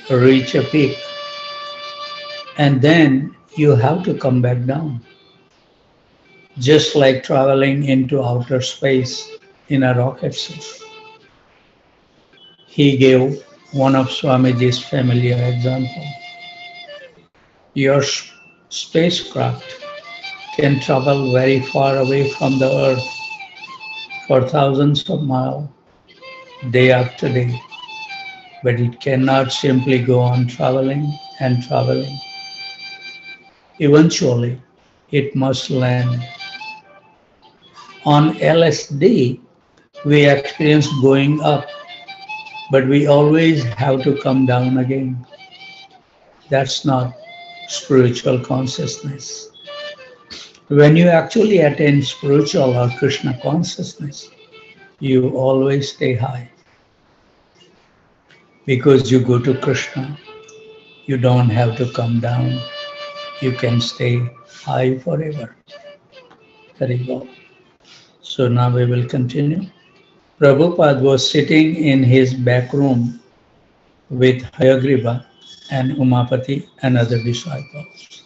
reach a peak, and then you have to come back down, just like traveling into outer space in a rocket suit. He gave one of Swamiji's familiar examples. Your spacecraft can travel very far away from the Earth for thousands of miles, day after day, but it cannot simply go on traveling and traveling. Eventually, it must land. On LSD, we experience going up, but we always have to come down again. That's not spiritual consciousness. When you actually attain spiritual or Krishna consciousness, you always stay high. Because you go to Krishna, you don't have to come down. You can stay high forever. Very well. So now we will continue. Prabhupada was sitting in his back room with Hayagriva and Umapati and other disciples.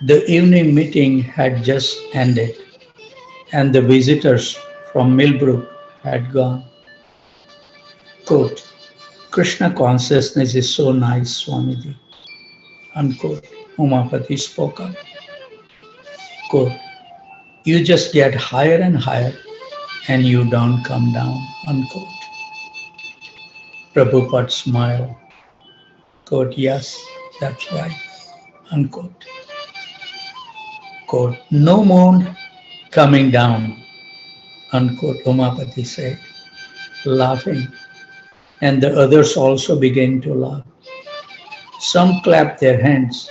The evening meeting had just ended and the visitors from Millbrook had gone. Quote, Krishna consciousness is so nice, Swamiji. Unquote. Umapati spoke up. Quote, you just get higher and higher and you don't come down. Unquote. Prabhupada smiled. Quote, yes, that's right. Unquote. Quote, no more coming down. Unquote, Umapati said, laughing. And the others also began to laugh. Some clapped their hands,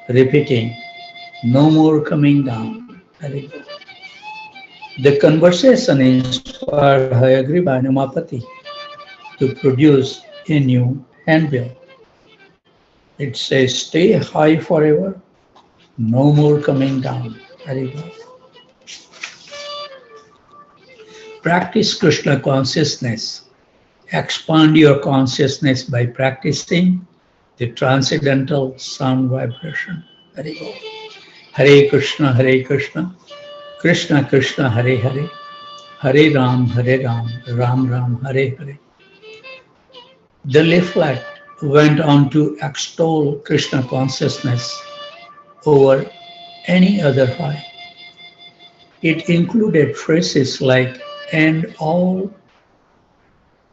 repeating, no more coming down. Very good. The conversation inspired Hayagriva and Umapati to produce a new handbill. It says, stay high forever, no more coming down. Very good. Practice Krishna consciousness. Expand your consciousness by practicing the transcendental sound vibration. Very good. Hare Krishna, Krishna Krishna, Hare Hare, Hare Ram, Ram Ram, Hare Hare. The leaflet went on to extol Krishna consciousness over any other high. It included phrases like end all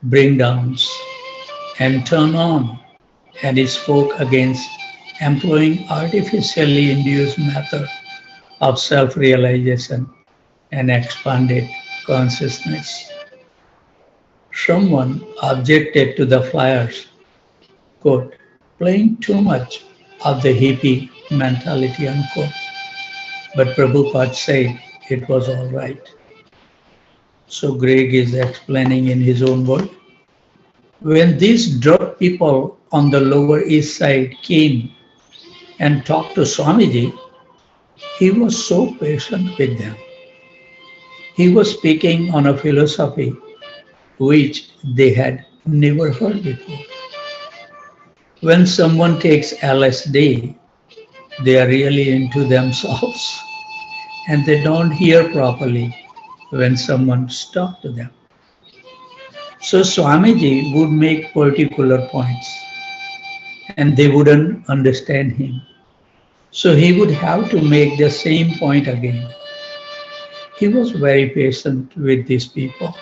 bring downs and turn on, and it spoke against employing artificially induced method of self-realization and expanded consciousness. Someone objected to the flyers, quote, playing too much of the hippie mentality, unquote. But Prabhupada said it was all right. So Greg is explaining in his own word. When these drug people on the Lower East Side came and talked to Swamiji, he was so patient with them. He was speaking on a philosophy which they had never heard before. When someone takes LSD, they are really into themselves and they don't hear properly when someone talks to them. So Swamiji would make particular points and they wouldn't understand him. So he would have to make the same point again. He was very patient with these people,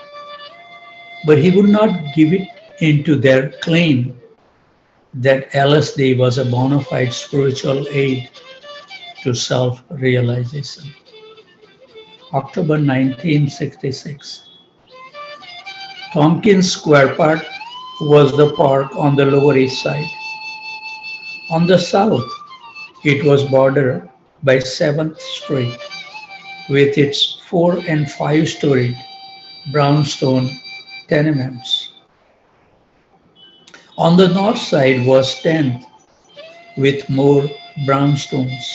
but he would not give it into their claim that LSD was a bona fide spiritual aid to self-realization. October 1966. Tompkins Square Park was the park on the Lower East Side. On the south, it was bordered by 7th Street with its 4- and 5-storied brownstone tenements. On the north side was 10th with more brownstones,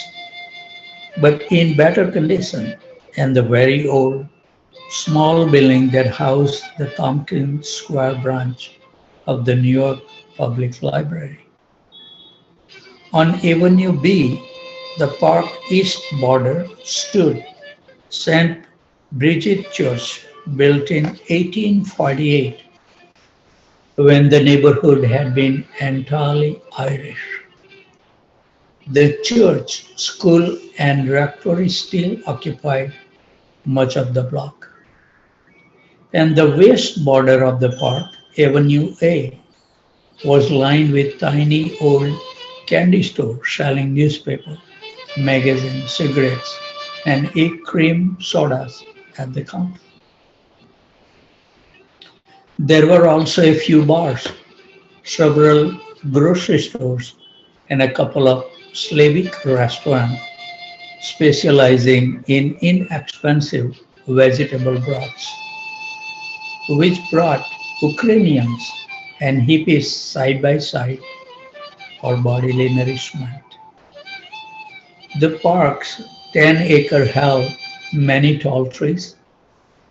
but in better condition, and the very old small building that housed the Tompkins Square branch of the New York public library. On Avenue B, the park east border, stood St. Bridget Church, built in 1848 when the neighborhood had been entirely Irish. The church, school, and rectory still occupied much of the block. And the west border of the park, Avenue A, was lined with tiny old candy stores selling newspapers, magazines, cigarettes, and cream sodas at the counter. There were also a few bars, several grocery stores, and a couple of Slavic restaurants specializing in inexpensive vegetable broths, which brought Ukrainians and hippies side by side for bodily nourishment. The park's 10-acre held many tall trees,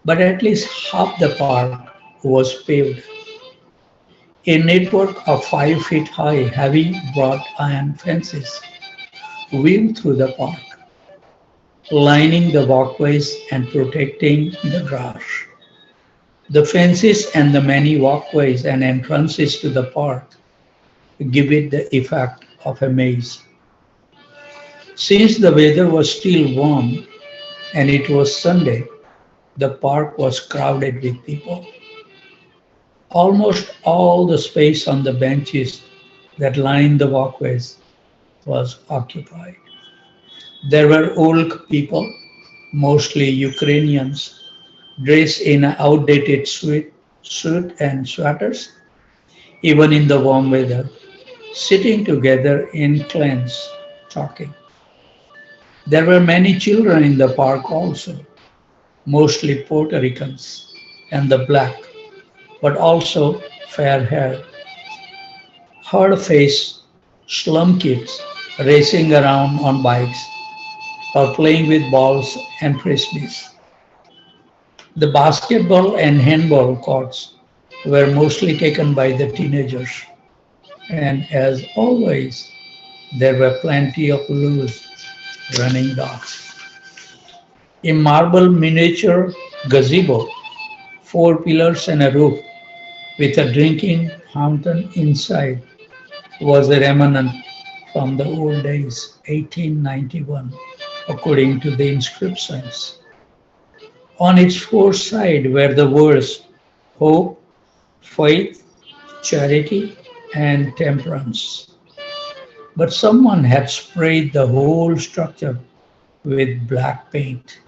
but at least half the park was paved. A network of 5 feet high, heavy wrought iron fences weaved through the park, lining the walkways and protecting the grass. The fences and the many walkways and entrances to the park give it the effect of a maze. Since the weather was still warm and it was Sunday, the park was crowded with people. Almost all the space on the benches that lined the walkways was occupied. There were old people, mostly Ukrainians, dressed in outdated suit and sweaters, even in the warm weather, sitting together in clans, talking. There were many children in the park also, mostly Puerto Ricans and the black, but also fair-haired, hard-faced slum kids racing around on bikes or playing with balls and frisbees. The basketball and handball courts were mostly taken by the teenagers, and as always, there were plenty of loose running dogs. A marble miniature gazebo, 4 pillars and a roof, with a drinking fountain inside, was a remnant from the old days, 1891, according to the inscriptions. On its four sides were the words hope, faith, charity, and temperance. But someone had sprayed the whole structure with black paint,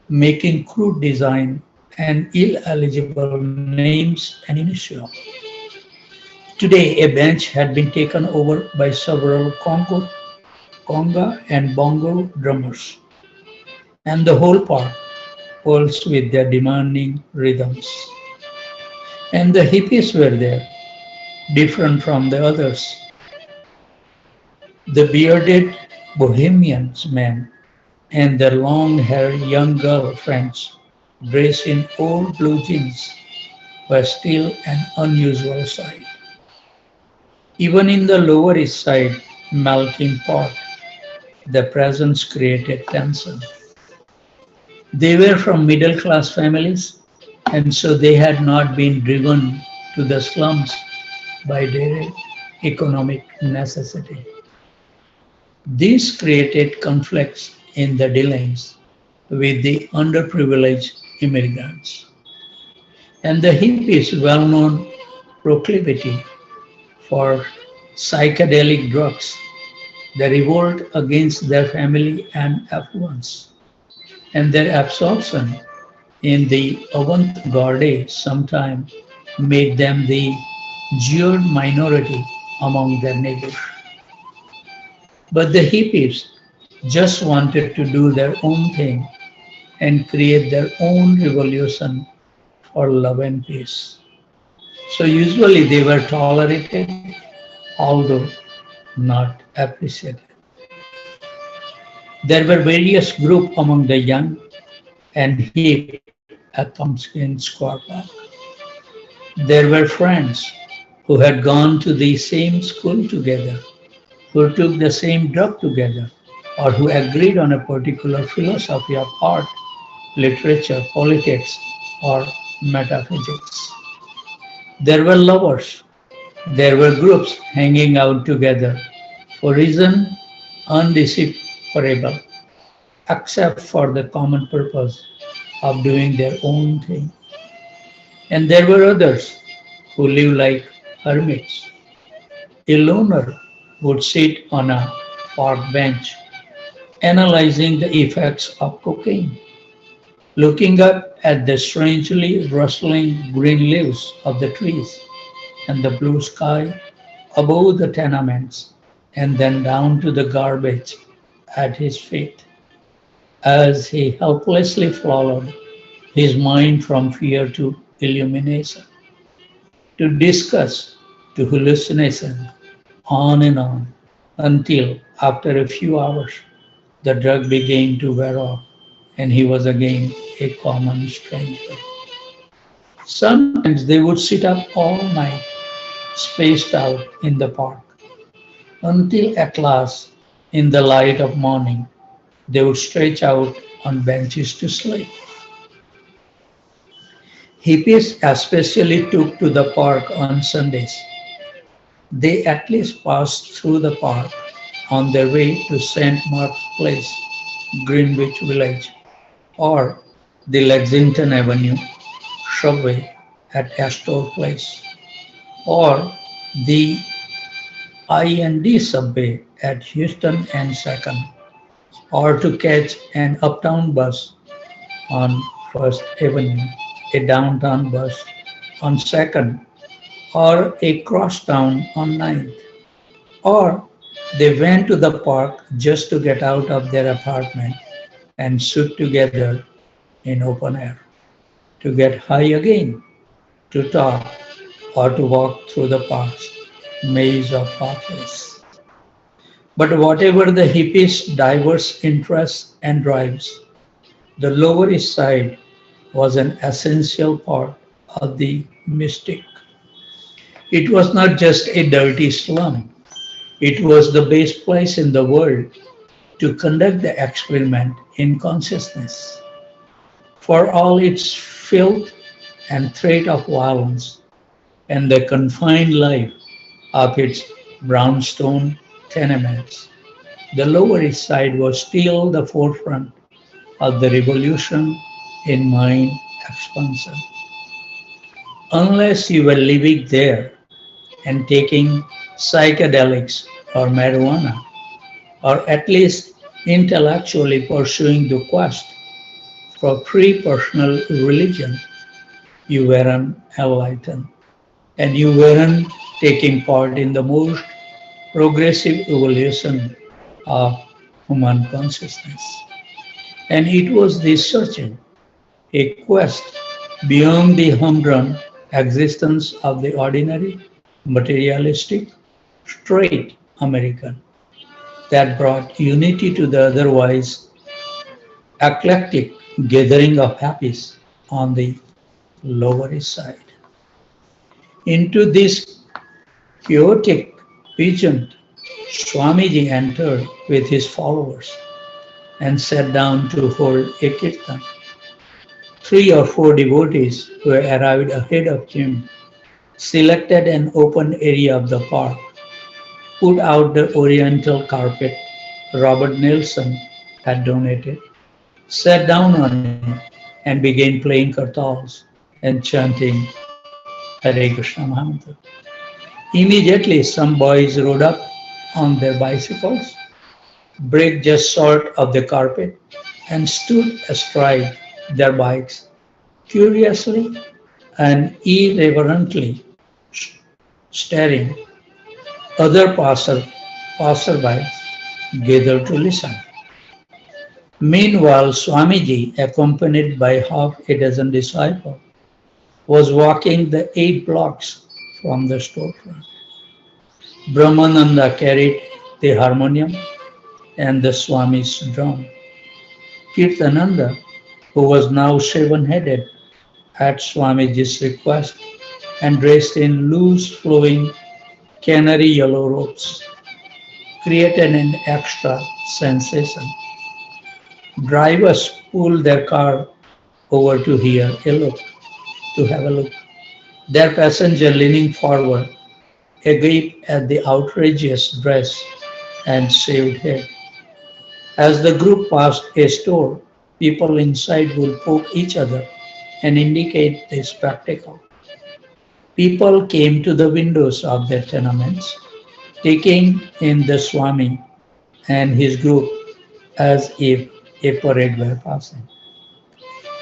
making crude design and illegible names and initials. Today, a bench had been taken over by several conga and bongo drummers, and the whole park pulsed with their demanding rhythms. And the hippies were there, different from the others. The bearded bohemians men and their long-haired young girl friends dressed in old blue jeans were still an unusual sight. Even in the Lower East Side melting pot, their presence created tension. They were from middle-class families, and so they had not been driven to the slums by their economic necessity. This created conflicts in the dealings with the underprivileged immigrants. And the hippies' well-known proclivity for psychedelic drugs, the revolt against their family and affluence, and their absorption in the avant-garde sometimes made them the jeered minority among their neighbors. But the hippies just wanted to do their own thing and create their own revolution for love and peace. So usually they were tolerated, although not appreciated. There were various groups among the young and hip at Pumpkin Square Park. There were friends who had gone to the same school together, who took the same drug together, or who agreed on a particular philosophy of art, literature, politics, or metaphysics. There were lovers, there were groups hanging out together for reason undecipherable, except for the common purpose of doing their own thing. And there were others who lived like hermits. A loner would sit on a park bench, analyzing the effects of cocaine, looking up at the strangely rustling green leaves of the trees and the blue sky above the tenements, and then down to the garbage at his feet, as he helplessly followed his mind from fear to illumination, to discuss, to hallucination, on, until after a few hours the drug began to wear off and he was again a common stranger. Sometimes they would sit up all night, spaced out in the park, until at last, in the light of morning, they would stretch out on benches to sleep. Hippies especially took to the park on Sundays. They at least passed through the park on their way to St. Mark's Place, Greenwich Village, or the Lexington Avenue subway at Astor Place, or the I&D subway at Houston and Second, or to catch an uptown bus on First Avenue, a downtown bus on Second, or a crosstown on Ninth, or they went to the park just to get out of their apartment and sit together in open air, to get high again, to talk, or to walk through the park's maze of pathways. But whatever the hippies' diverse interests and drives, the Lower East Side was an essential part of the mystic. It was not just a dirty slum, it was the best place in the world to conduct the experiment in consciousness. For all its filth and threat of violence and the confined life of its brownstone tenements, the Lower East Side was still the forefront of the revolution in mind expansion. Unless you were living there and taking psychedelics or marijuana, or at least intellectually pursuing the quest for free personal religion, you weren't enlightened, and you weren't taking part in the most progressive evolution of human consciousness. And it was this searching, a quest beyond the humdrum existence of the ordinary, materialistic, straight American, that brought unity to the otherwise eclectic gathering of happies on the Lower East Side. Into this chaotic pageant, Swamiji entered with his followers and sat down to hold a kirtan. 3 or 4 devotees who arrived ahead of him selected an open area of the park, put out the oriental carpet Robert Nelson had donated, sat down on it, and began playing kartals and chanting Hare Krishna Mantra. Immediately, some boys rode up on their bicycles, braked just short of the carpet, and stood astride their bikes, curiously and irreverently staring. Other passersby gathered to listen. Meanwhile, Swamiji, accompanied by half a dozen disciples, was walking the 8 blocks from the storefront. Brahmananda carried the harmonium and the Swami's drum. Kirtananda, who was now shaven-headed at Swamiji's request, and dressed in loose flowing canary yellow robes, created an extra sensation. Drivers pulled their car over to have a look. Their passenger leaning forward, agape at the outrageous dress and shaved head. As the group passed a store, people inside would poke each other and indicate the spectacle. People came to the windows of their tenements, taking in the Swami and his group as if a parade were passing.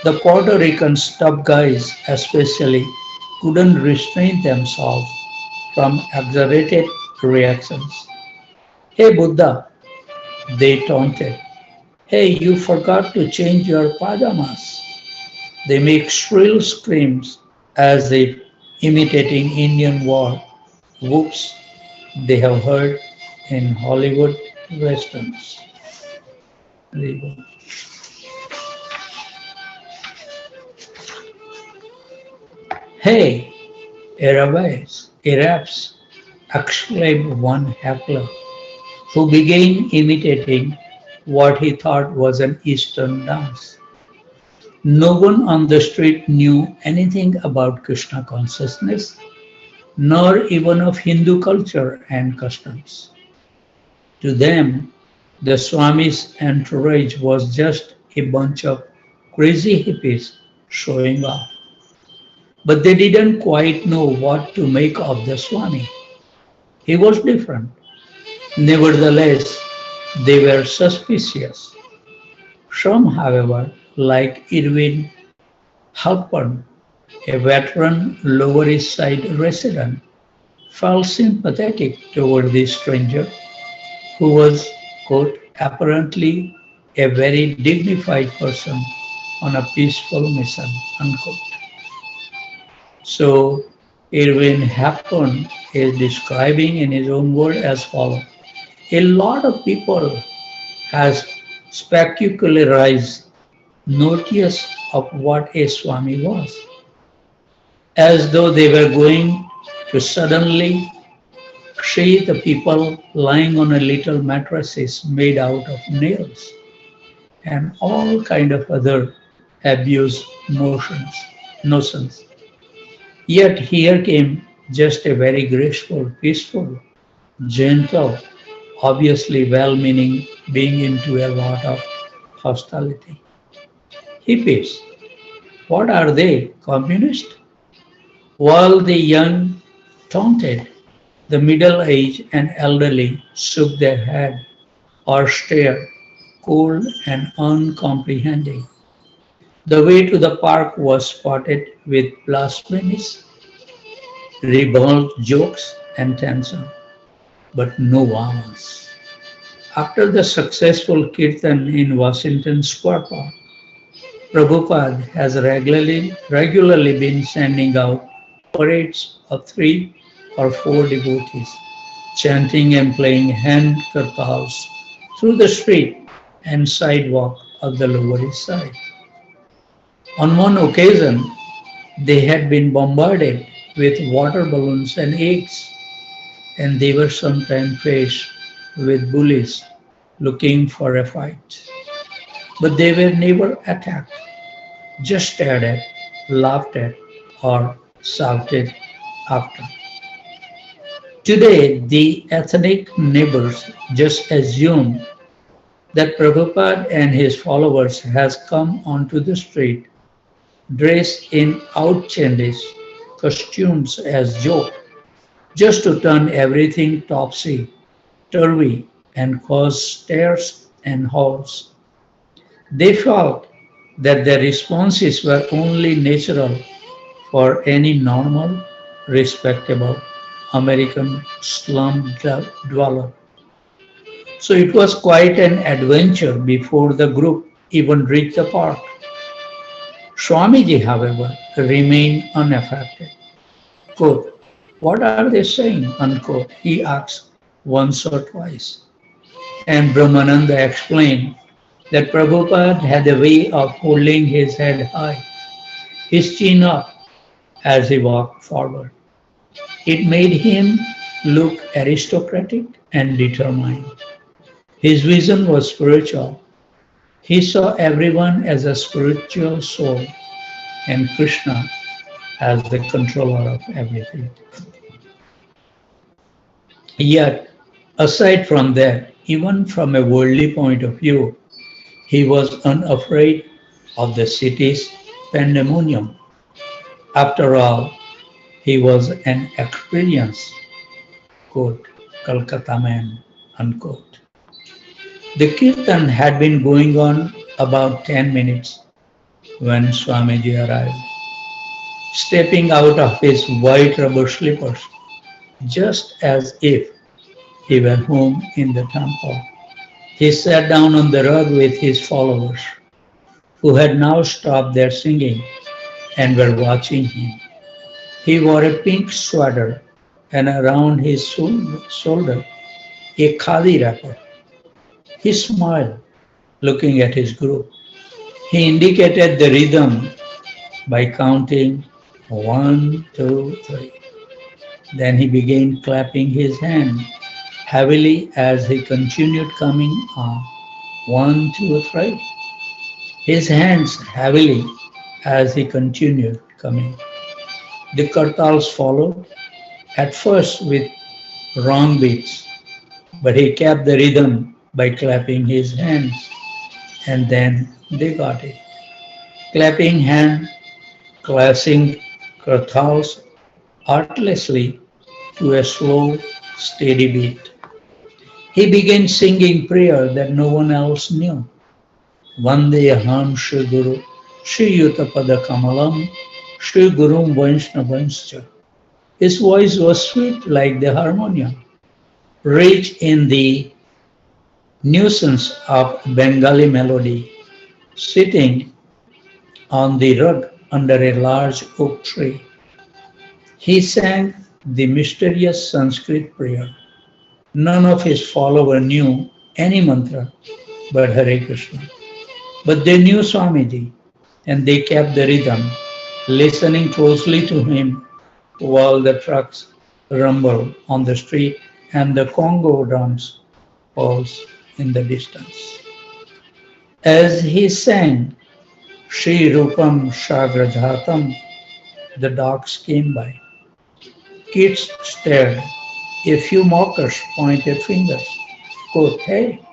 The Puerto Rican tough guys especially couldn't restrain themselves from exaggerated reactions. Hey Buddha, they taunted. Hey, you forgot to change your pajamas. They make shrill screams as if imitating Indian war whoops they have heard in Hollywood westerns. Hey, Arabs, exclaimed one heckler who began imitating what he thought was an Eastern dance. No one on the street knew anything about Krishna consciousness, nor even of Hindu culture and customs. To them, the Swami's entourage was just a bunch of crazy hippies showing off. But they didn't quite know what to make of the Swami. He was different. Nevertheless, they were suspicious. Some, however, like Irwin Halpern, a veteran Lower East Side resident, felt sympathetic toward this stranger who was, quote, apparently a very dignified person on a peaceful mission, unquote. So Irwin Hepburn is describing in his own word as follows. A lot of people has specularized notice of what a Swami was, as though they were going to suddenly see the people lying on a little mattresses made out of nails and all kind of other abuse notions. Yet here came just a very graceful, peaceful, gentle, obviously well-meaning being into a lot of hostility. Hippies, what are they, communist? While the young taunted, the middle-aged and elderly shook their head or stared, cold and uncomprehending. The way to the park was spotted with blasphemies, ribald jokes and tension, but no violence. After the successful kirtan in Washington Square Park, Prabhupada has regularly been sending out parades of 3 or 4 devotees, chanting and playing hand kartals through the street and sidewalk of the Lower East Side. On one occasion, they had been bombarded with water balloons and eggs, and they were sometimes faced with bullies looking for a fight. But they were never attacked, just stared at, laughed at, or shouted after. Today, the ethnic neighbors just assume that Prabhupada and his followers has come onto the street dressed in outlandish costumes as joke, just to turn everything topsy-turvy and cause stares and howls. They felt that their responses were only natural for any normal, respectable American slum dweller. So it was quite an adventure before the group even reached the park. Swamiji, however, remained unaffected. Quote, what are they saying? Unquote, he asked once or twice. And Brahmananda explained that Prabhupada had a way of holding his head high, his chin up, as he walked forward. It made him look aristocratic and determined. His vision was spiritual. He saw everyone as a spiritual soul and Krishna as the controller of everything. Yet, aside from that, even from a worldly point of view, he was unafraid of the city's pandemonium. After all, he was an experienced, quote, Calcutta man, unquote. The kirtan had been going on about 10 minutes when Swamiji arrived, stepping out of his white rubber slippers, just as if he were home in the temple. He sat down on the rug with his followers, who had now stopped their singing and were watching him. He wore a pink sweater and around his shoulder a khadi wrapper. He smiled, looking at his group. He indicated the rhythm by counting 1, 2, 3. Then he began clapping his hand heavily as he continued coming on 1, 2, 3. His hands heavily as he continued coming. The kartals followed, at first with wrong beats, but he kept the rhythm by clapping his hands, and then they got it. Clapping hand, clashing kartals artlessly to a slow, steady beat. He began singing prayer that no one else knew. Vande Aham Shri Guru, Shri Yutapada Kamalam, Shri Gurum Vaishnavanscha. His voice was sweet like the harmonium, rich in the nuisance of Bengali melody. Sitting on the rug under a large oak tree, he sang the mysterious Sanskrit prayer. None of his followers knew any mantra but Hare Krishna. But they knew Swamiji, and they kept the rhythm, listening closely to him while the trucks rumbled on the street and the Congo drums pulsed in the distance. As he sang Shri Rupam Shagrajatam, the dogs came by. Kids stared. A few mockers pointed fingers. Quote, hey,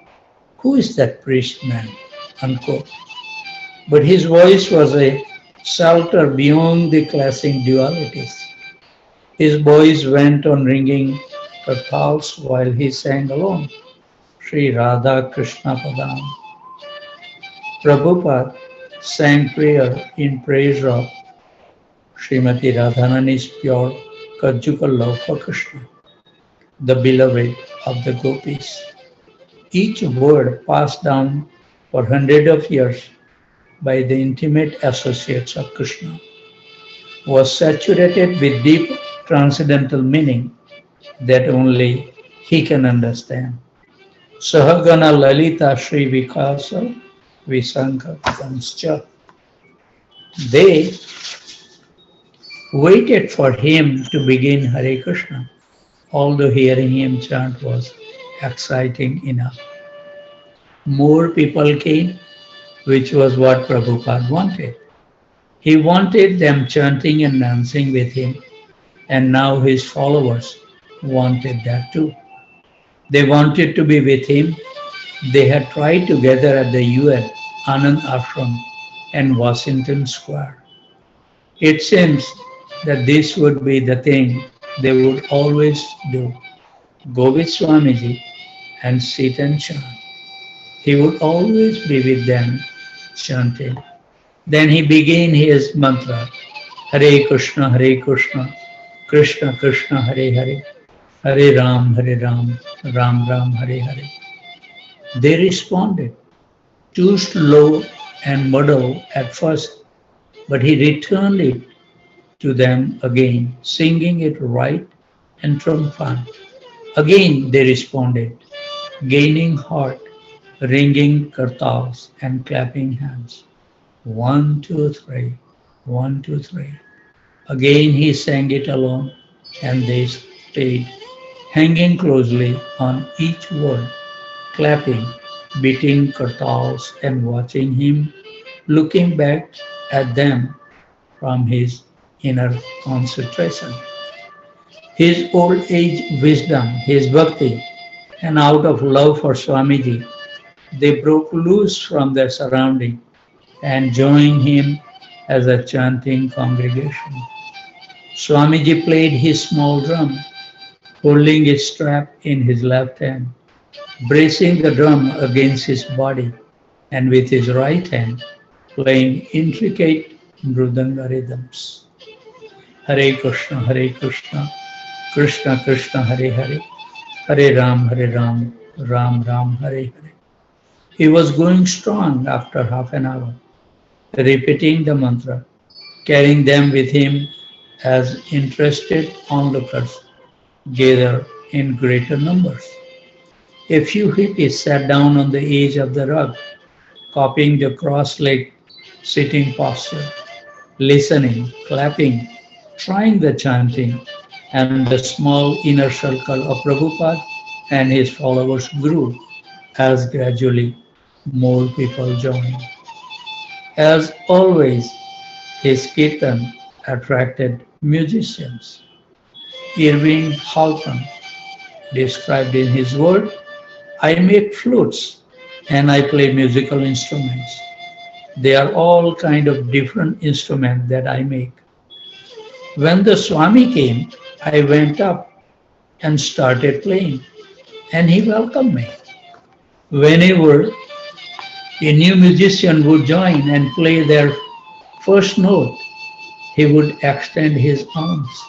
who is that priest man? Unquote. But his voice was a shelter beyond the clashing dualities. His voice went on ringing kartals while he sang alone. Sri Radha Krishna Padam. Prabhupada sang prayer in praise of Srimati Radharani's pure conjugal love for Krishna, the beloved of the gopis. Each word passed down for hundreds of years by the intimate associates of Krishna was saturated with deep transcendental meaning that only he can understand. Sahagana Lalita Sri Vikasa Visanka Kanscha. They waited for him to begin Hare Krishna, although hearing him chant was exciting enough. More people came, which was what Prabhupada wanted. He wanted them chanting and dancing with him, and now his followers wanted that too. They wanted to be with him. They had tried to gather at the UN, Anand Ashram, and Washington Square. It seems that this would be the thing they would always do. Go with Swamiji and sit and chant. He would always be with them chanting. Then he began his mantra, Hare Krishna, Krishna Krishna, Hare Hare, Hare Ram, Ram Ram, Hare Hare. They responded, too slow and muddled at first, but he returned it to them again, singing it right and triumphant. Again they responded, gaining heart, ringing kartals and clapping hands. 1, 2, 3, 1, 2, 3. Again he sang it alone, and they stayed, hanging closely on each word, clapping, beating kartals, and watching him, looking back at them from his inner concentration. His old age wisdom, his bhakti, and out of love for Swamiji, they broke loose from their surrounding and joined him as a chanting congregation. Swamiji played his small drum, holding its strap in his left hand, bracing the drum against his body, and with his right hand playing intricate mridanga rhythms. Hare Krishna, Krishna Krishna, Hare Hare, Hare Ram, Ram Ram, Hare Hare. He was going strong after half an hour, repeating the mantra, carrying them with him as interested onlookers gather in greater numbers. A few hippies sat down on the edge of the rug, copying the cross-legged sitting posture, listening, clapping, trying the chanting, and the small inner circle of Prabhupada and his followers grew as gradually more people joined. As always, his kirtan attracted musicians. Irving Halpern described in his word, I make flutes and I play musical instruments. They are all kind of different instruments that I make. When the Swami came, I went up and started playing, and he welcomed me. Whenever a new musician would join and play their first note, he would extend his arms.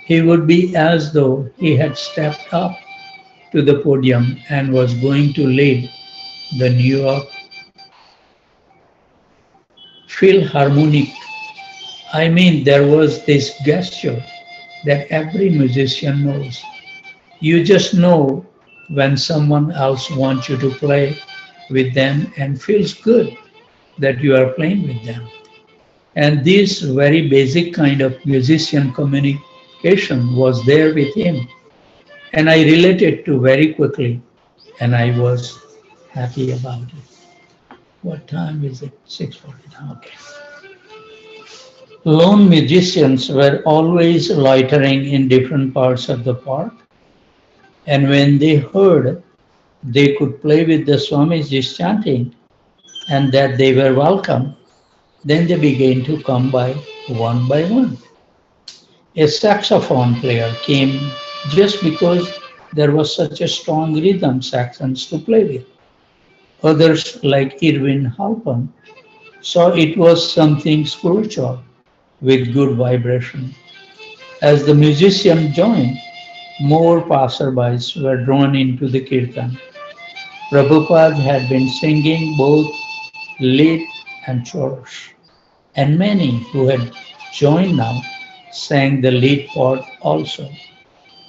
He would be as though he had stepped up to the podium and was going to lead the New York Philharmonic. I mean, there was this gesture that every musician knows. You just know when someone else wants you to play with them and feels good that you are playing with them. And this very basic kind of musician communication was there with him. And I related to very quickly, and I was happy about it. What time is it? 6:40. Okay. Lone musicians were always loitering in different parts of the park, and when they heard they could play with the Swamiji's chanting and that they were welcome, then they began to come by one. A saxophone player came just because there was such a strong rhythm sections to play with. Others, like Irvin Halpern, saw it was something spiritual with good vibration. As the musicians joined, more passerbys were drawn into the kirtan. Prabhupada had been singing both lead and chorus, and many who had joined now sang the lead part also,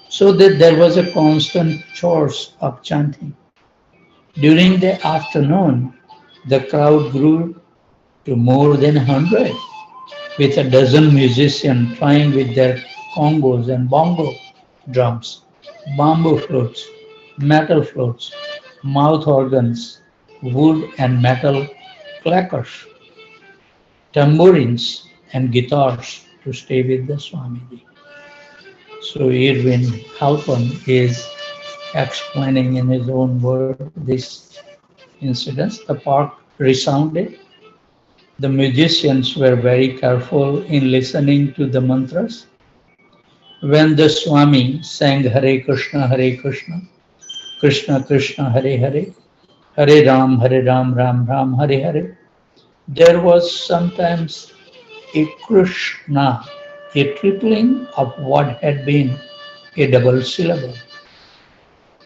so that there was a constant chorus of chanting. During the afternoon, the crowd grew to more than 100, with a dozen musicians trying with their congos and bongo drums, bamboo flutes, metal flutes, mouth organs, wood and metal clackers, tambourines and guitars to stay with the Swamiji. So Irvin Halpern is explaining in his own word this incident. The park resounded. The musicians were very careful in listening to the mantras. When the Swami sang Hare Krishna, Krishna Krishna, Hare Hare, Hare Ram, Ram Ram, Hare Hare, there was sometimes a Krishna, a tripling of what had been a double syllable.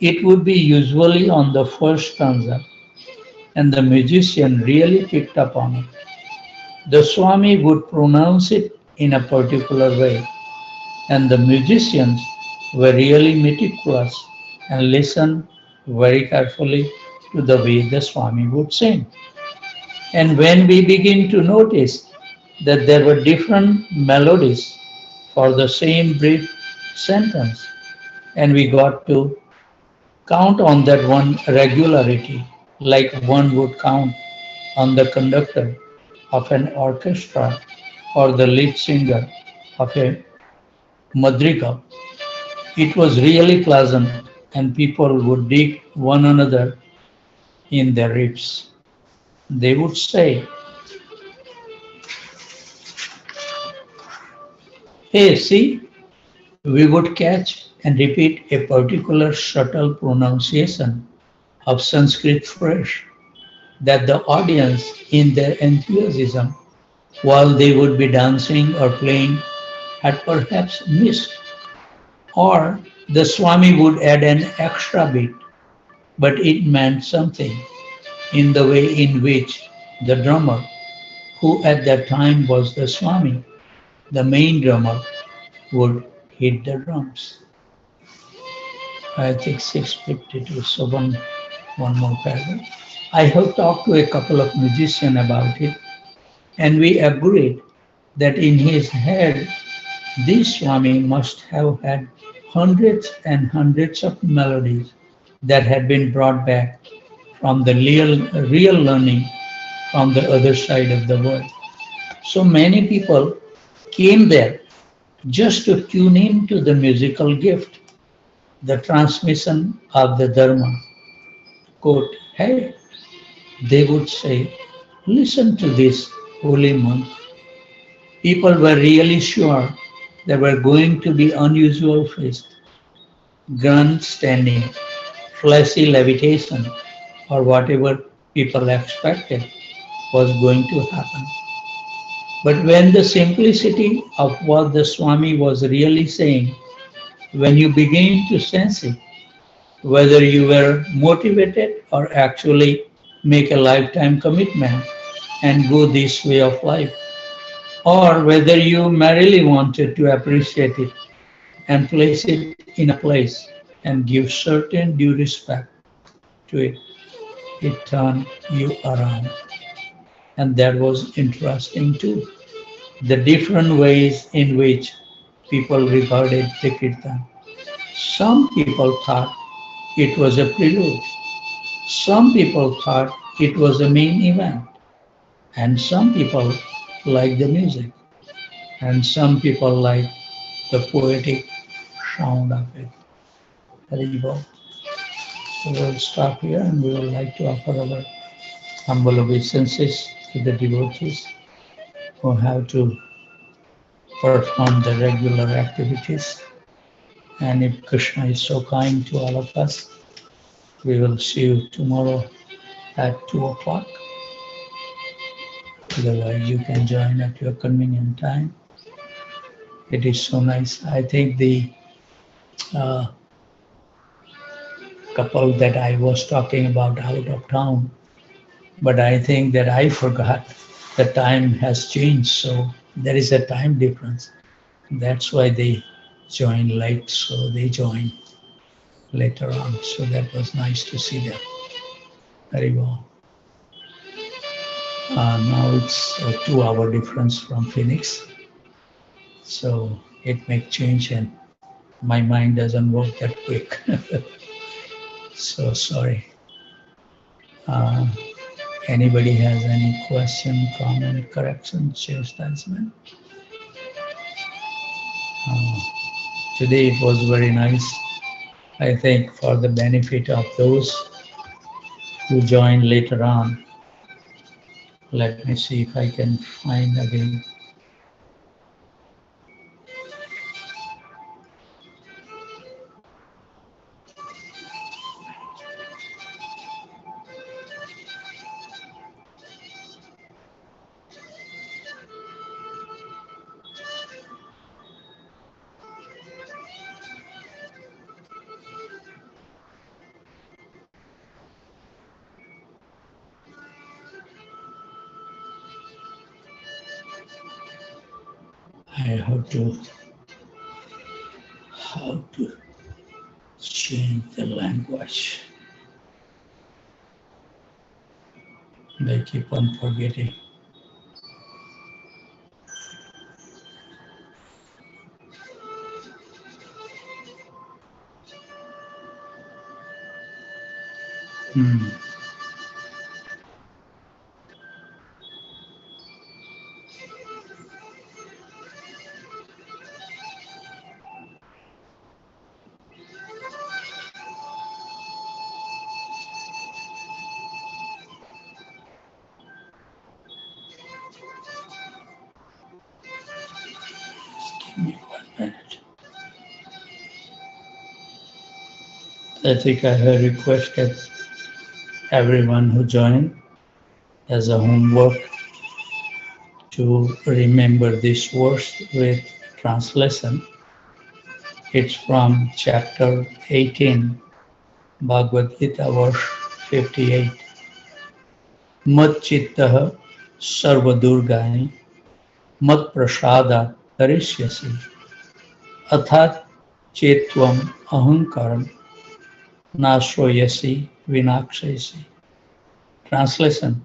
It would be usually on the first stanza, and the musician really picked up on it. The Swami would pronounce it in a particular way, and the musicians were really meticulous and listened very carefully to the way the Swami would sing. And when we begin to notice that there were different melodies for the same brief sentence, and we got to count on that one regularity, like one would count on the conductor of an orchestra or the lead singer of a madrigal. It was really pleasant, and people would dig one another in their ribs. They would say, "Hey, see," we would catch and repeat a particular subtle pronunciation of Sanskrit phrase that the audience, in their enthusiasm, while they would be dancing or playing, had perhaps missed. Or the Swami would add an extra bit, but it meant something in the way in which the drummer, who at that time was the Swami, the main drummer, would hit the drums. I think 652, so one more paragraph. I have talked to a couple of musicians about it, and we agreed that in his head, this Swami must have had hundreds and hundreds of melodies that had been brought back from the real learning from the other side of the world. So many people came there just to tune in to the musical gift, the transmission of the Dharma. Quote, "Hey," they would say, "listen to this holy monk." People were really sure there were going to be unusual feast, grandstanding, flashy levitation, or whatever people expected was going to happen. But when the simplicity of what the Swami was really saying, when you begin to sense it, whether you were motivated or actually make a lifetime commitment and go this way of life, or whether you merely wanted to appreciate it and place it in a place and give certain due respect to it, it turned you around. And that was interesting too. The different ways in which people regarded the kirtan. Some people thought it was a prelude. Some people thought it was a main event. And some people liked the music. And some people liked the poetic sound of it. Haribo. So we'll stop here and we would like to offer our humble obeisances to the devotees who have to perform the regular activities. And if Krishna is so kind to all of us, we will see you tomorrow at 2 o'clock. Otherwise, you can join at your convenient time. It is so nice. I think the uh, couple that I was talking about out of town, but I think that I forgot the time has changed. So there is a time difference. That's why they joined late. So they joined later on. So that was nice to see them. Very well. Now it's a 2 hour difference from Phoenix. So it may change and my mind doesn't work that quick. So sorry. Uh, Anybody has any question, comment, correction, chastisement? Uh, Today it was very nice. I think for the benefit of those who join later on. Let me see if I can find again. I have to how to change the language. They keep on forgetting. Hmm. Give me 1 minute. I think I have requested everyone who joined as a homework to remember this verse with translation. It's from chapter 18, Bhagavad Gita, verse 58. Mat chittah sarvadurgani mat prasada tarishyasi athat chetvam ahankaram nashroyasi vinakshayasi. Translation: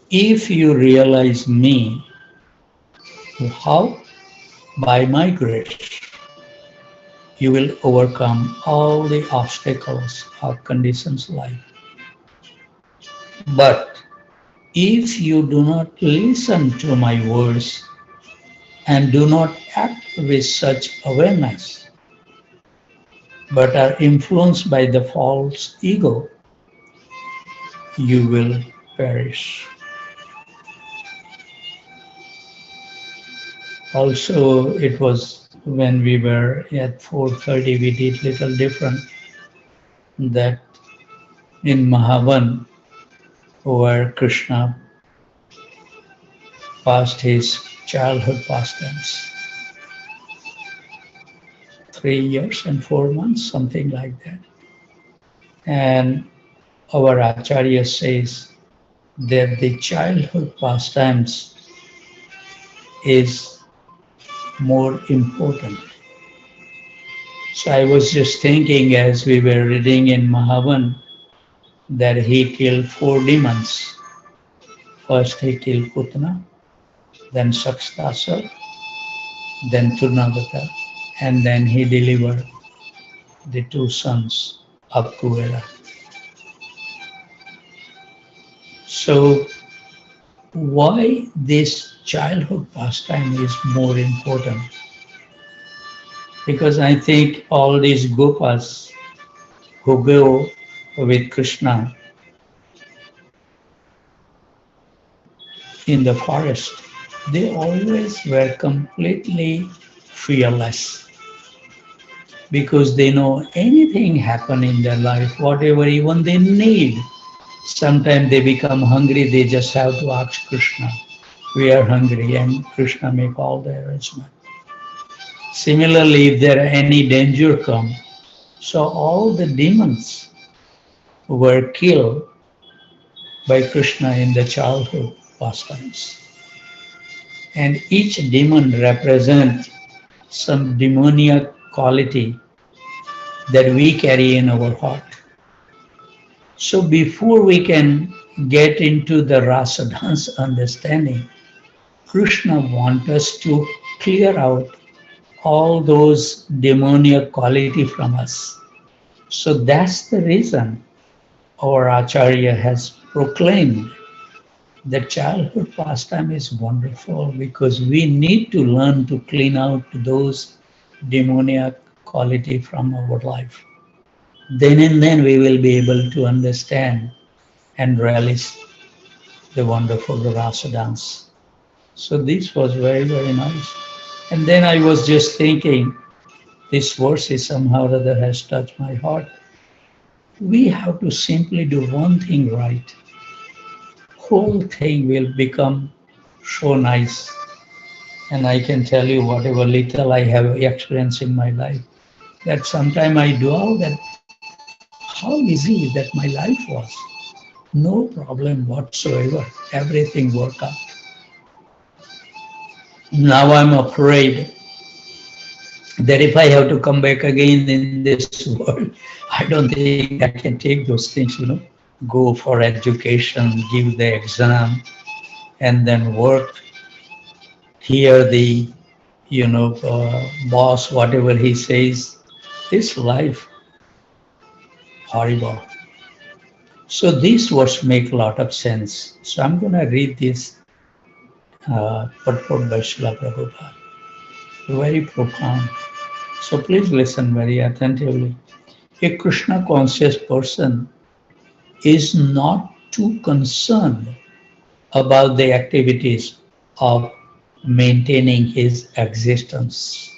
if you realize me, how? By my grace, you will overcome all the obstacles of conditions life. But if you do not listen to my words and do not act with such awareness, but are influenced by the false ego, you will perish. Also, it was when we were at 4:30, we did little different that in Mahavan, where Krishna passed his childhood pastimes, 3 years and 4 months, something like that. And our Acharya says that the childhood pastimes is more important. So I was just thinking as we were reading in Mahavan that he killed 4 demons. First he killed Putana, then Sakstasa, then Turnavata, and then he delivered the 2 sons of Kuvera. So why this childhood pastime is more important? Because I think all these gopas who go with Krishna in the forest, they always were completely fearless because they know anything happen in their life, whatever even they need. Sometimes they become hungry, they just have to ask Krishna, we are hungry, and Krishna make all the arrangement. Similarly, if there are any danger come, so all the demons were killed by Krishna in the childhood pastimes. And each demon represents some demoniac quality that we carry in our heart. So before we can get into the rasa dance understanding, Krishna wants us to clear out all those demoniac quality from us. So that's the reason our Acharya has proclaimed that childhood pastime is wonderful because we need to learn to clean out those demoniac quality from our life. Then and then we will be able to understand and relish the wonderful rasa dance. So this was very, very nice. And then I was just thinking, this verse is somehow or other has touched my heart. We have to simply do one thing right. Whole thing will become so nice. And I can tell you whatever little I have experienced in my life, that sometime I do that how easy that my life was. No problem whatsoever. Everything worked out. Now I'm afraid that if I have to come back again in this world, I don't think I can take those things, go for education, give the exam, and then work, hear the, boss, whatever he says. This life, horrible. So these words make a lot of sense. So I'm going to read this purport by Srila Prabhupada. Very profound. So please listen very attentively. A Krishna conscious person is not too concerned about the activities of maintaining his existence.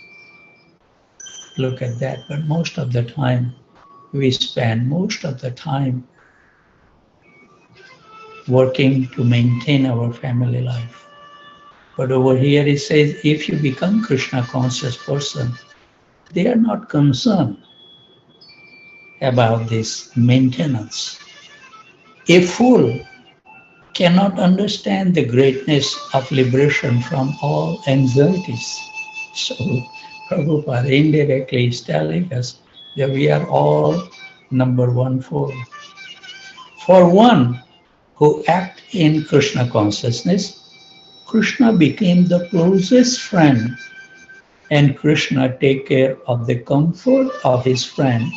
Look at that. But most of the time, we spend most of the time working to maintain our family life. But over here it says, if you become Krishna conscious person, they are not concerned about this maintenance. A fool cannot understand the greatness of liberation from all anxieties. So Prabhupada indirectly is telling us that we are all number one fool. For one who act in Krishna consciousness, Krishna became the closest friend, and Krishna take care of the comfort of his friend.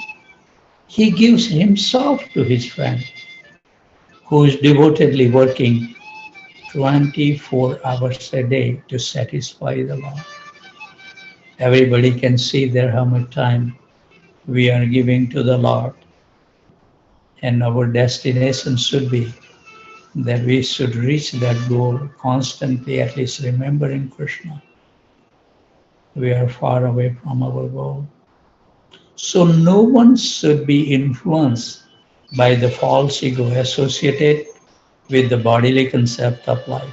He gives himself to his friend, who is devotedly working 24 hours a day to satisfy the Lord. Everybody can see there how much time we are giving to the Lord. And our destination should be that we should reach that goal constantly, at least remembering Krishna. We are far away from our goal. So no one should be influenced by the false ego associated with the bodily concept of life.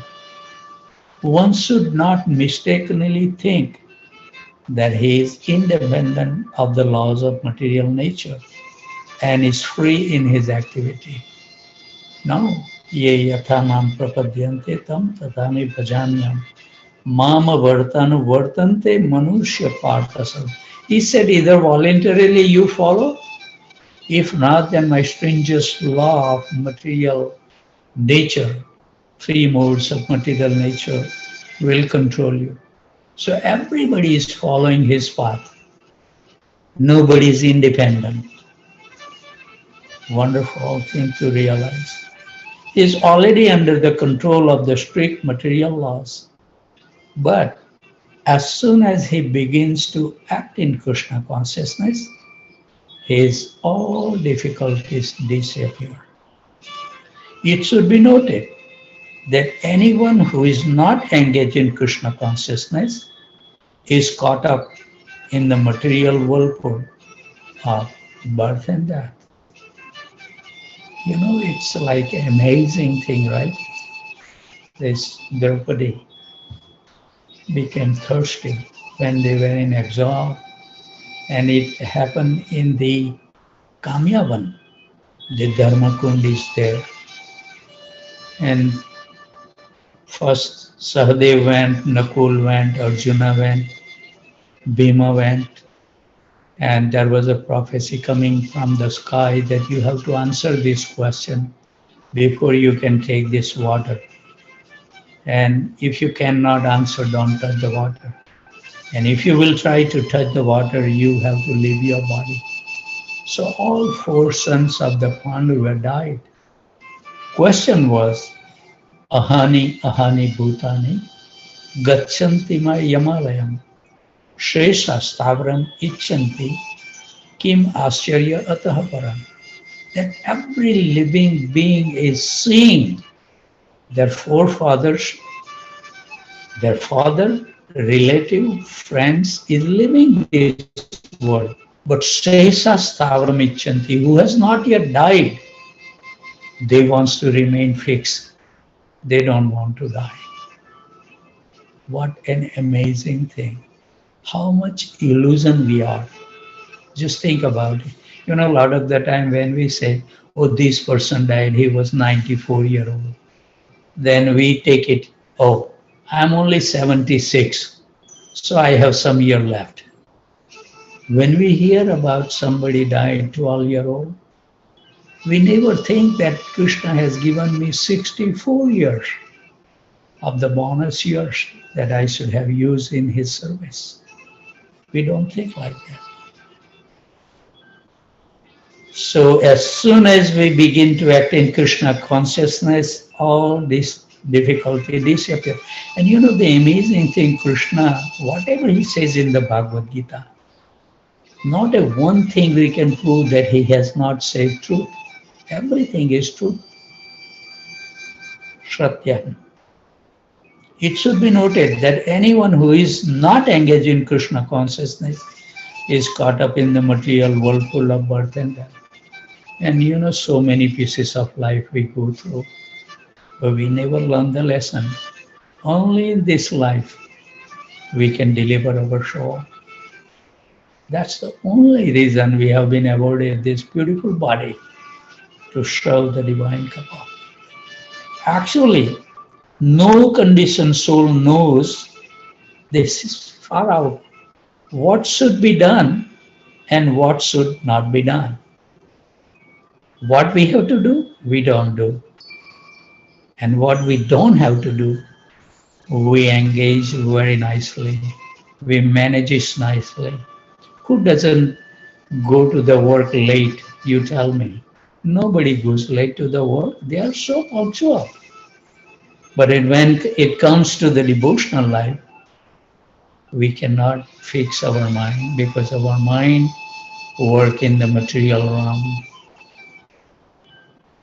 One should not mistakenly think that he is independent of the laws of material nature and is free in his activity. No, ye yatha mam prapadyante tam tathami bhajamyam mama vartanu vartante manushya parthasam. He said either voluntarily you follow, if not then my stringent law of material nature, three modes of material nature will control you. So everybody is following his path. Nobody is independent. Wonderful thing to realize. He is already under the control of the strict material laws. But as soon as he begins to act in Krishna consciousness, his all difficulties disappear. It should be noted that anyone who is not engaged in Krishna consciousness is caught up in the material whirlpool of birth and death. You know, it's like an amazing thing, right? This Draupadi became thirsty when they were in exile, and it happened in the Kamyavan. The Dharma Kund is there. And first Sahadev went, Nakul went, Arjuna went, Bhima went, and there was a prophecy coming from the sky that you have to answer this question before you can take this water. And if you cannot answer, don't touch the water. And if you will try to touch the water, you have to leave your body. So all four sons of the Pandava died. Question was, ahani ahani bhutani gachanti ma yamalayam shresha stavram icchanti kim ascharya atah param. That every living being is seeing their forefathers, their father, relative, friends is living this world. But Shesha Stavram Icchanti, who has not yet died, they want to remain fixed. They don't want to die. What an amazing thing. How much illusion we are. Just think about it. You know, a lot of the time when we say, oh, this person died, he was 94-year-old. Then we take it, oh, I'm only 76, so I have some year left. When we hear about somebody died 12-year-old, we never think that Krishna has given me 64 years of the bonus years that I should have used in his service. We don't think like that. So as soon as we begin to act in Krishna consciousness, all this difficulty disappear. And you know the amazing thing, Krishna, whatever he says in the Bhagavad Gita, not a one thing we can prove that he has not said truth. Everything is true. Satya. It should be noted that anyone who is not engaged in Krishna consciousness is caught up in the material world full of birth and death. And you know, so many pieces of life we go through, but we never learn the lesson. Only in this life we can deliver our soul. That's the only reason we have been awarded this beautiful body to serve the divine couple. Actually, no conditioned soul knows this is far out. What should be done and what should not be done. What we have to do, we don't do. And what we don't have to do, we engage very nicely. We manage it nicely. Who doesn't go to the work late? You tell me. Nobody goes late to the work. They are so punctual. But when it comes to the devotional life, we cannot fix our mind because our mind work in the material realm.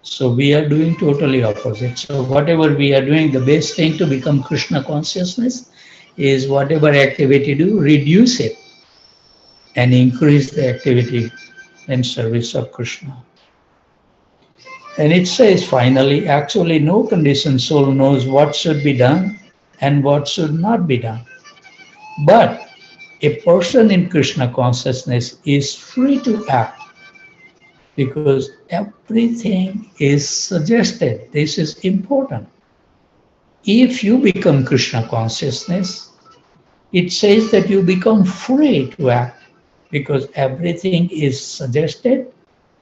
So we are doing totally opposite. So whatever we are doing, the best thing to become Krishna consciousness is whatever activity do, reduce it and increase the activity in service of Krishna. And it says finally, actually no conditioned soul knows what should be done and what should not be done. But a person in Krishna consciousness is free to act because everything is suggested. This is important. If you become Krishna consciousness, it says that you become free to act because everything is suggested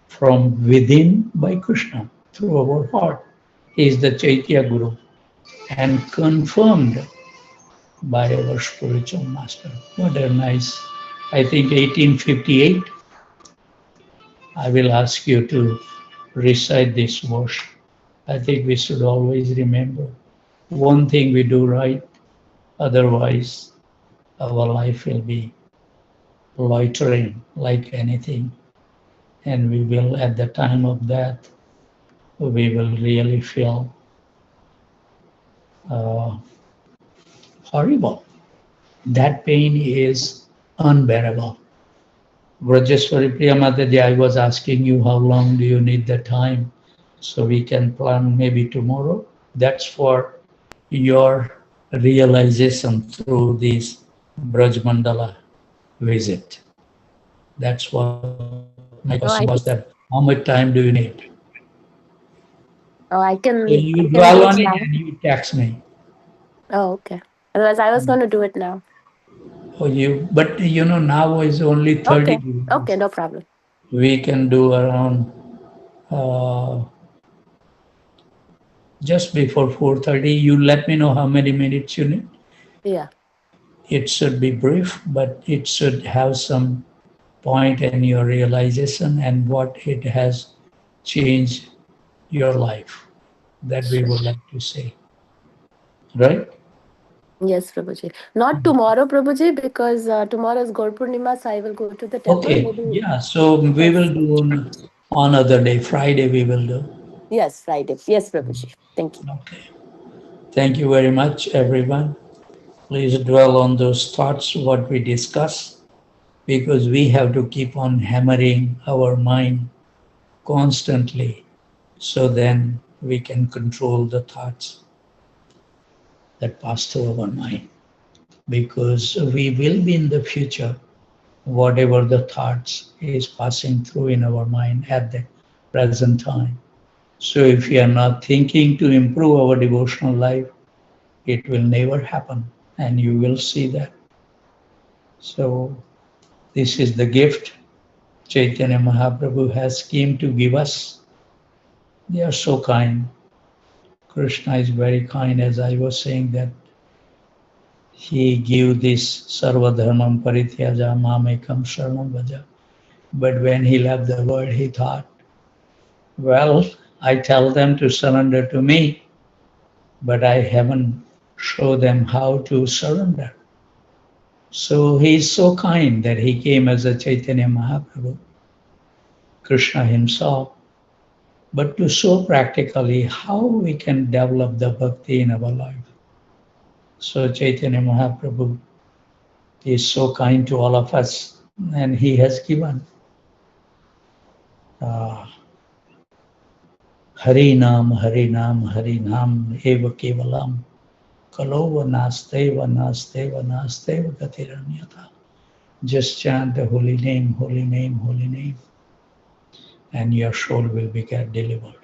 from within by Krishna through our heart. He is the Chaitya Guru and confirmed by our spiritual master. What a nice, I think 1858. I will ask you to recite this verse. I think we should always remember one thing we do right, otherwise our life will be loitering like anything. And we will, at the time of death, we will really feel horrible. That pain is unbearable. Vrajeshwari Priyamataji, I was asking you how long do you need the time so we can plan maybe tomorrow. That's for your realization through this Braj Mandala visit. That's what my question Oh, was, I that how much time do you need? oh I So can you do dwell it on it now. and you text me. Oh, okay. Otherwise, I was going to do it now. Or you, but you know, now is only 30 Okay. Okay, degrees. no problem. We can do around uh, just before 4:30. You let me know how many minutes you need. Yeah. It should be brief, but it should have some point in your realization and what it has changed your life that we Sure. would like to say. Right? Yes, Prabhuji. Not tomorrow, Prabhuji, because tomorrow is Gaur Purnima, so I will go to the temple. Okay. Maybe, Yeah. So we yes. will do on other day. Friday we will do. Yes, Friday. Yes, Prabhuji. Thank you. Okay. Thank you very much, everyone. Please dwell on those thoughts, what we discuss, because we have to keep on hammering our mind constantly so then we can control the thoughts that pass through our mind. Because we will be in the future, whatever the thoughts is passing through in our mind at the present time. So if we are not thinking to improve our devotional life, it will never happen, and you will see that. So this is the gift Chaitanya Mahaprabhu has came to give us. They are so kind. Krishna is very kind, as I was saying, that he gave this sarva dharmam parityaja mamekam sharanam vaja. But when he left the world, he thought, well, I tell them to surrender to me, but I haven't shown them how to surrender. So he is so kind that he came as a Chaitanya Mahaprabhu, Krishna himself, but to show practically how we can develop the bhakti in our life. So Chaitanya Mahaprabhu is so kind to all of us, and he has given Hari Nam, Hari Nam, Hari Nam, Eva Kevalam, Kalova Nasteva, Nasteva, Nasteva Gatiranyata. Just chant the holy name, holy name, holy name, and your soul will be get delivered.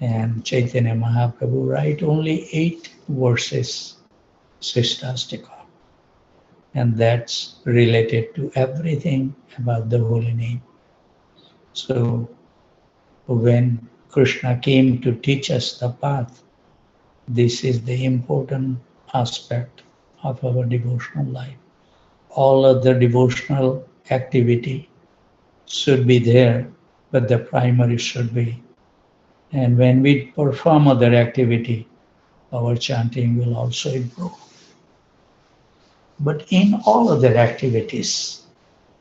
And Chaitanya Mahaprabhu write only 8 verses, Sristastika, and that's related to everything about the holy name. So when Krishna came to teach us the path, this is the important aspect of our devotional life. All other devotional activity should be there, but the primary should be. And when we perform other activity, our chanting will also improve. But in all other activities,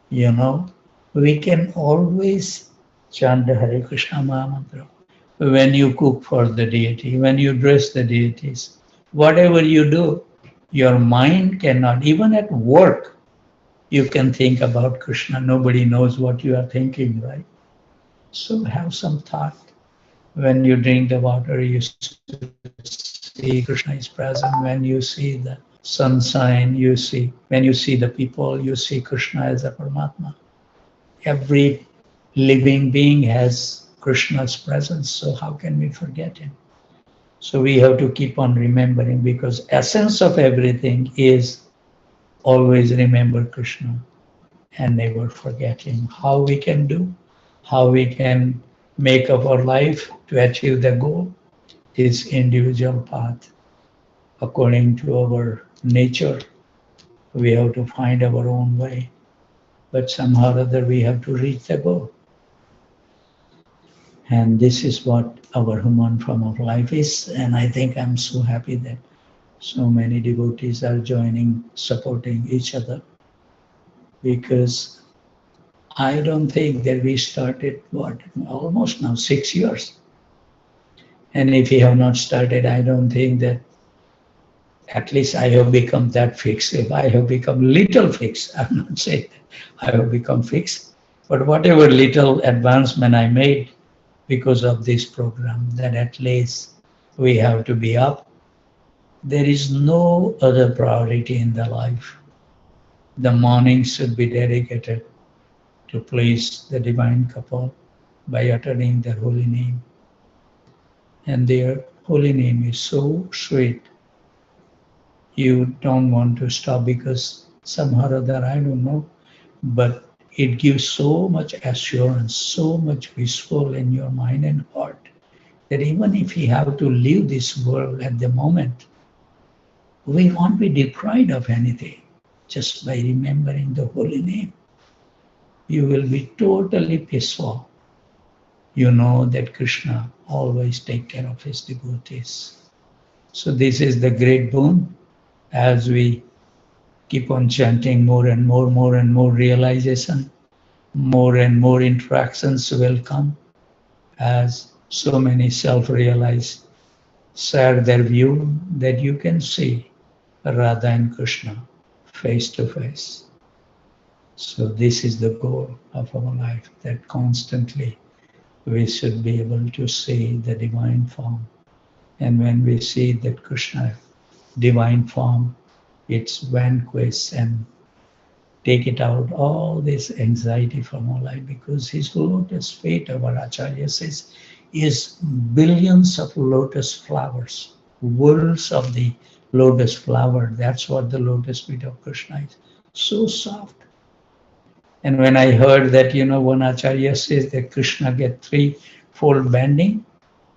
we can always chant the Hare Krishna Maha Mantra. When you cook for the deity, when you dress the deities, whatever you do, your mind cannot, even at work, you can think about Krishna. Nobody knows what you are thinking, right? So have some thought. When you drink the water, you see Krishna is present. When you see the sunshine, when you see the people, you see Krishna as a Paramatma. Every living being has Krishna's presence, so how can we forget him? So we have to keep on remembering, because essence of everything is always remember Krishna and never forget him. How we can do, how we can make up our life to achieve the goal is individual path. According to our nature, we have to find our own way, but somehow or other we have to reach the goal. And this is what our human form of life is. And I think I'm so happy that so many devotees are joining, supporting each other, because I don't think that we started, almost now 6 years. And if we have not started, I don't think that at least I have become that fixed. If I have become little fixed, I'm not saying that I have become fixed, but whatever little advancement I made because of this program, that at least we have to be up. There is no other priority in the life. The morning should be dedicated to please the divine couple by uttering their holy name. And their holy name is so sweet. You don't want to stop, because somehow or other, I don't know, but it gives so much assurance, so much wishful in your mind and heart, that even if we have to leave this world at the moment, we won't be deprived of anything just by remembering the holy name. You will be totally peaceful. You know that Krishna always takes care of his devotees. So this is the great boon. As we keep on chanting, more and more realization, more and more interactions will come, as so many self-realized share their view, that you can see Radha and Krishna face to face. So this is the goal of our life, that constantly we should be able to see the divine form. And when we see that Krishna divine form, it's vanquish and take it out all this anxiety from our life, because his lotus feet, our Acharya says, is billions of lotus flowers, worlds of the lotus flower. That's what the lotus feet of Krishna is. So soft. And when I heard that, one Acharya says that Krishna get 3-fold bending,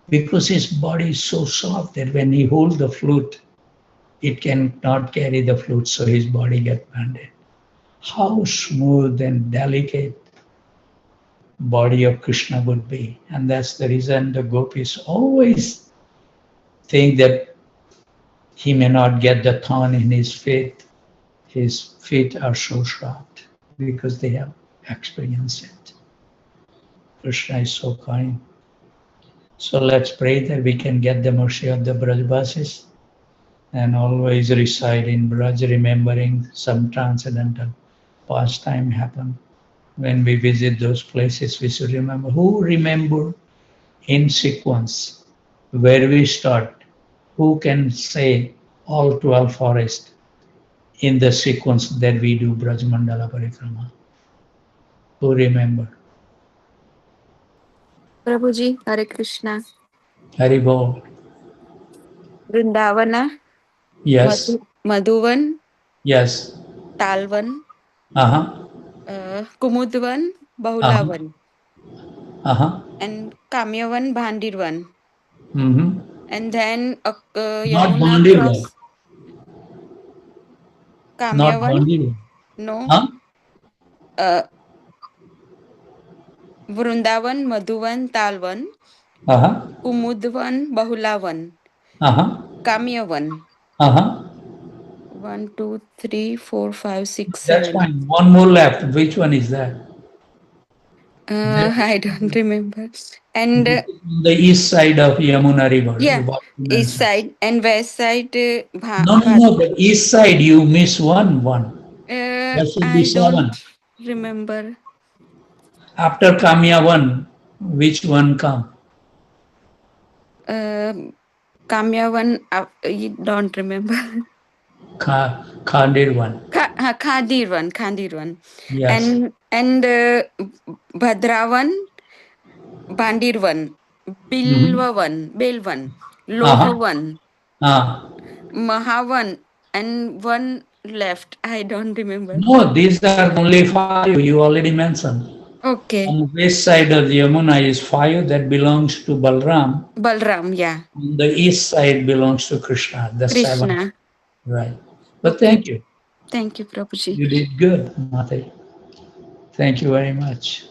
because his body is so soft that when he holds the flute, it cannot carry the flute, so his body gets bended. How smooth and delicate body of Krishna would be. And that's the reason the gopis always think that he may not get the thorn in his feet. His feet are so short because they have experienced it. Krishna is so kind. So let's pray that we can get the mercy of the Brajvasis and always reside in Braj, remembering some transcendental pastime happened. When we visit those places, we should remember. Who remember in sequence where we start? Who can say all 12 forests in the sequence that we do Braj Mandala Parikrama? Who remember? Prabhuji, Hare Krishna. Hari Bol. Vrindavana, Yes. Madhuvan, Yes. Talvan, Uh-huh. Kumudvan, Uh-huh. Bahulavan, Uh-huh. and Kamyavan, Bhandirvan. Mm-hmm. And then Not Yamuna Bandirva. cross Not Kamyavan, Bandirva. no, Huh? uh, Vrindavan, Madhuvan, Talvan, Uh-huh. Kumudvan, Bahulavan, Uh-huh. Kamyavan. Uh-huh. 1, 2, 3, 4, 5, 6, That's 7. fine. One more left. Which one is that? That is I don't remember. And on the east side of Yamuna River. yeah, What you east mentioned. side and west side. No. The east side you miss one. That should be I don't seven. remember. After Kamya one, which one come? Kamya one, I don't remember. Khandir one. Khandir one. Yes. And Bhadravan, Bandir one, Mm-hmm. Bel one, Uh-huh. Loha one, Uh. Mahavan, and one left. I don't remember. No, these are only five you already mentioned. Okay. On the west side of the Yamuna is five that belongs to Balram. Balram, yeah. On the east side belongs to Krishna, the seven. Krishna. Right. But Okay. thank you. Thank you, Prabhuji. You did good, Mate. Thank you very much.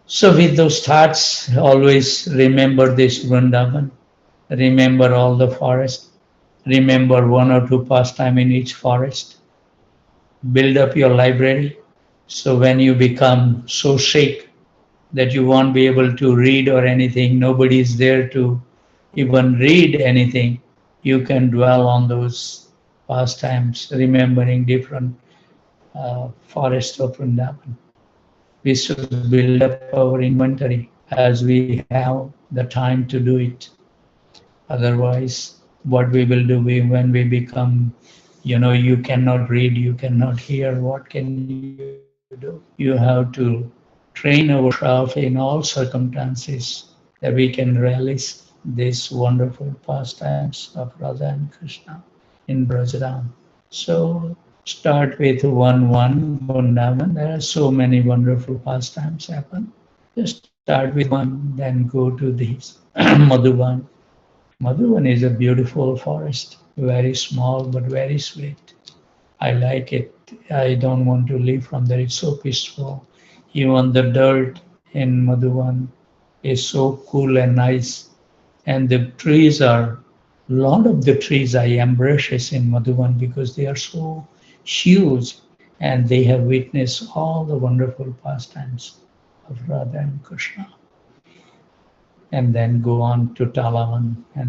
So with those thoughts, always remember this Vrindavan. Remember all the forest. Remember one or two pastime in each forest. Build up your library. So when you become so sick that you won't be able to read or anything, nobody is there to even read anything, you can dwell on those pastimes, remembering different forests of Vrindavan. We should build up our inventory as we have the time to do it. Otherwise, what we will do when we become, you cannot read, you cannot hear, what can you do? You have to train ourselves in all circumstances that we can relish these wonderful pastimes of Radha and Krishna in Brajram. So start with 1 Vrindavan. There are so many wonderful pastimes happen. Just start with one, then go to these Madhuban. Madhuban is a beautiful forest, very small but very sweet. I like it. I don't want to leave from there. It's so peaceful. Even the dirt in Madhuban is so cool and nice. And the trees are, a lot of the trees I embrace in Madhuban because they are so huge and they have witnessed all the wonderful pastimes of Radha and Krishna. And then go on to Talavan and